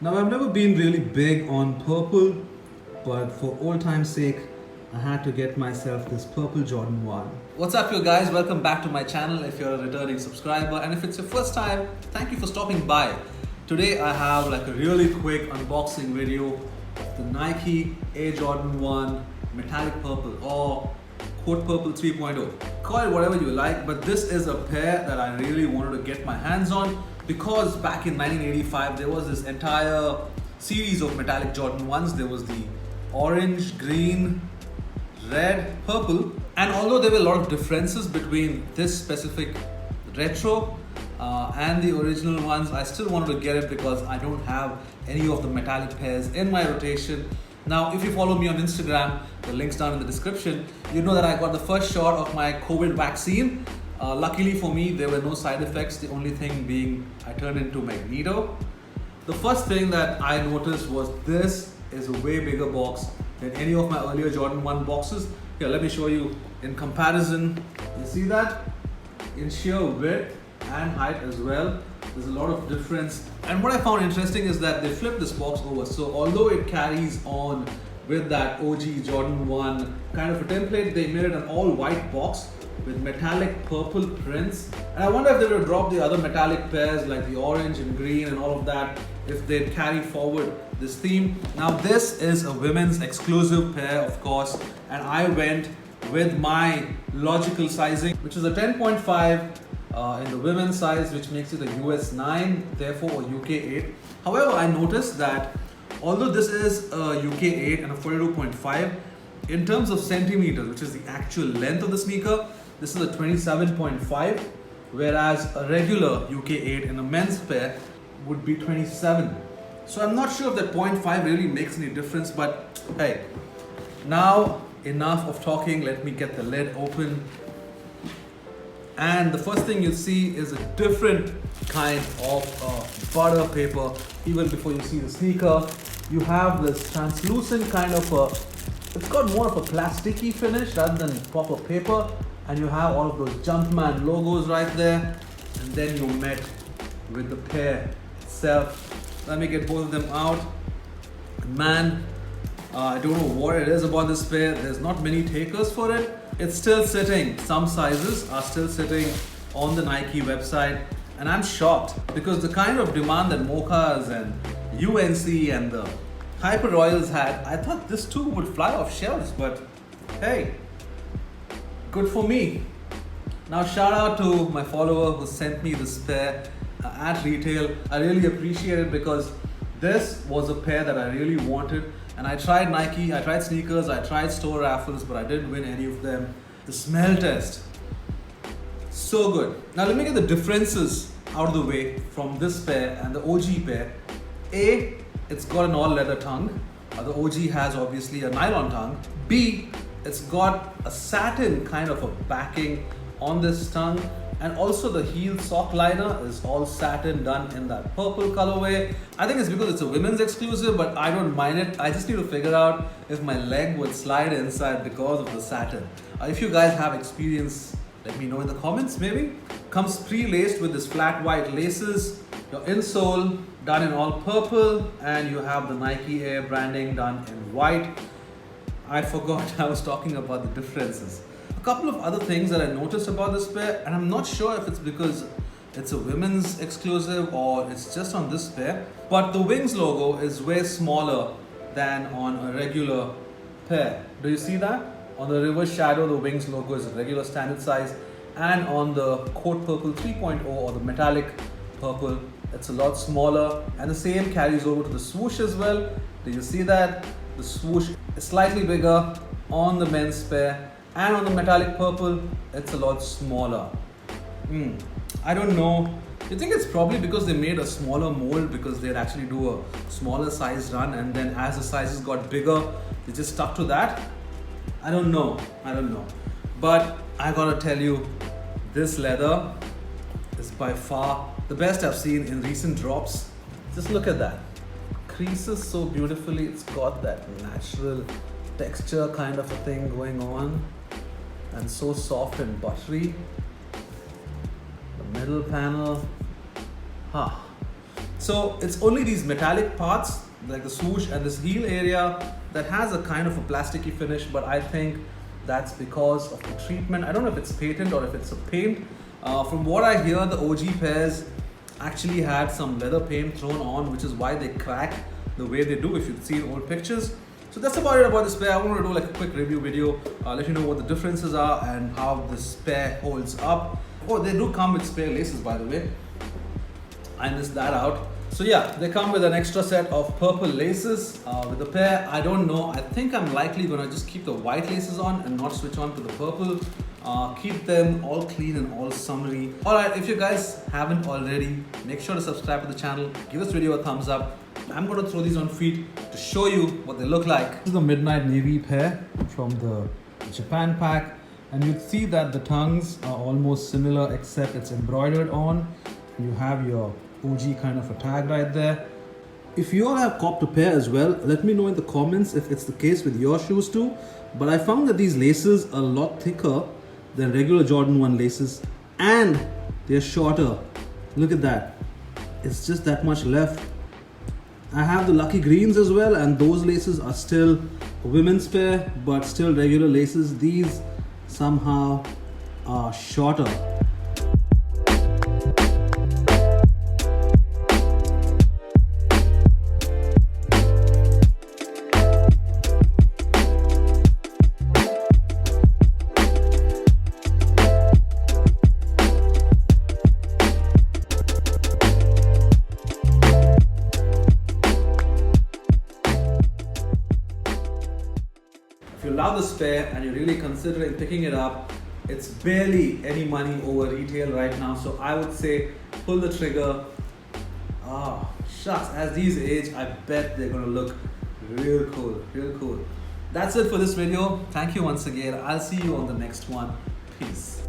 Now, I've never been really big on purple, but for old time's sake, I had to get myself this purple Jordan 1. What's up, you guys? Welcome back to my channel if you're a returning subscriber, and if it's your first time, thank you for stopping by. Today I have like a really quick unboxing video of the Nike Air Jordan 1 metallic purple or quote purple 3.0. Call it whatever you like, but this is a pair that I really wanted to get my hands on because back in 1985 there was this entire series of metallic Jordan 1s. There was the orange, green, red, purple, and although there were a lot of differences between this specific retro and the original ones, I still wanted to get it because I don't have any of the metallic pairs in my rotation. Now, if you follow me on Instagram, the link's down in the description, you know that I got the first shot of my COVID vaccine. Luckily for me, there were no side effects, the only thing being I turned into Magneto. The first thing that I noticed was this is a way bigger box than any of my earlier Jordan 1 boxes. Here, let me show you in comparison. You see that? In sheer width and height as well, there's a lot of difference. And what I found interesting is that they flipped this box over. So although it carries on with that OG Jordan 1 kind of a template, they made it an all white box with metallic purple prints. And I wonder if they would drop the other metallic pairs like the orange and green and all of that, if they'd carry forward this theme. Now this is a women's exclusive pair, of course, and I went with my logical sizing, which is a 10.5 in the women's size, which makes it a US 9, therefore a UK 8. However, I noticed that although this is a UK 8 and a 42.5, in terms of centimeters, which is the actual length of the sneaker, this is a 27.5, whereas a regular UK 8 in a men's pair would be 27. So I'm not sure if that 0.5 really makes any difference, but hey, now enough of talking, let me get the lid open. And the first thing you see is a different kind of butter paper. Even before you see the sneaker, you have this translucent kind of it's got more of a plasticky finish rather than proper paper. And you have all of those Jumpman logos right there. And then you're met with the pair itself. Let me get both of them out. Man, I don't know what it is about this pair. There's not many takers for it. It's still sitting, some sizes are still sitting on the Nike website, and I'm shocked because the kind of demand that Mochas and UNC and the Hyper Royals had, I thought this too would fly off shelves, but hey, good for me. Now shout out to my follower who sent me this pair at retail. I really appreciate it because this was a pair that I really wanted. And I tried Nike, I tried sneakers, I tried store raffles, but I didn't win any of them. The smell test, so good. Now let me get the differences out of the way from this pair and the OG pair. A, it's got an all leather tongue. The OG has obviously a nylon tongue. B, it's got a satin kind of a backing on this tongue. And also the heel sock liner is all satin, done in that purple colorway. I think it's because it's a women's exclusive, but I don't mind it. I just need to figure out if my leg would slide inside because of the satin. If you guys have experience, let me know in the comments maybe. Comes pre-laced with this flat white laces. Your insole done in all purple, and you have the Nike Air branding done in white. I forgot I was talking about the differences. Couple of other things that I noticed about this pair, and I'm not sure if it's because it's a women's exclusive or it's just on this pair, but the Wings logo is way smaller than on a regular pair. Do you see that? On the reverse shadow, the Wings logo is a regular standard size, and on the Coat Purple 3.0 or the metallic purple, it's a lot smaller, and the same carries over to the swoosh as well. Do you see that? The swoosh is slightly bigger on the men's pair, and on the metallic purple, it's a lot smaller. I don't know. You think it's probably because they made a smaller mold because they'd actually do a smaller size run, and then as the sizes got bigger, they just stuck to that? I don't know. But I gotta tell you, this leather is by far the best I've seen in recent drops. Just look at that. Creases so beautifully. It's got that natural texture kind of a thing going on, and so soft and buttery. The middle panel, So it's only these metallic parts like the swoosh and this heel area that has a kind of a plasticky finish, but I think that's because of the treatment. I don't know if it's patent or if it's a paint. From what I hear, the OG pairs actually had some leather paint thrown on, which is why they crack the way they do if you've seen old pictures. So that's about it about this pair. I wanted to do like a quick review video, let you know what the differences are and how this pair holds up. Oh, they do come with spare laces, by the way. I missed that out. So yeah, they come with an extra set of purple laces. With the pair, I don't know. I think I'm likely gonna just keep the white laces on and not switch on to the purple. Keep them all clean and all summery. Alright, if you guys haven't already, make sure to subscribe to the channel. Give this video a thumbs up. I'm gonna throw these on feet to show you what they look like. This is the Midnight Navy pair from the Japan pack. And you'd see that the tongues are almost similar except it's embroidered on. You have your OG kind of a tag right there. If you all have copped a pair as well, let me know in the comments if it's the case with your shoes too. But I found that these laces are a lot thicker than regular Jordan 1 laces and they're shorter. Look at that. It's just that much left. I have the Lucky Greens as well, and those laces are still a women's pair but still regular laces. These somehow are shorter. If you love this pair and you're really considering picking it up, it's barely any money over retail right now. So I would say pull the trigger. Ah, shucks, as these age, I bet they're gonna look real cool, real cool. That's it for this video. Thank you once again. I'll see you on the next one. Peace.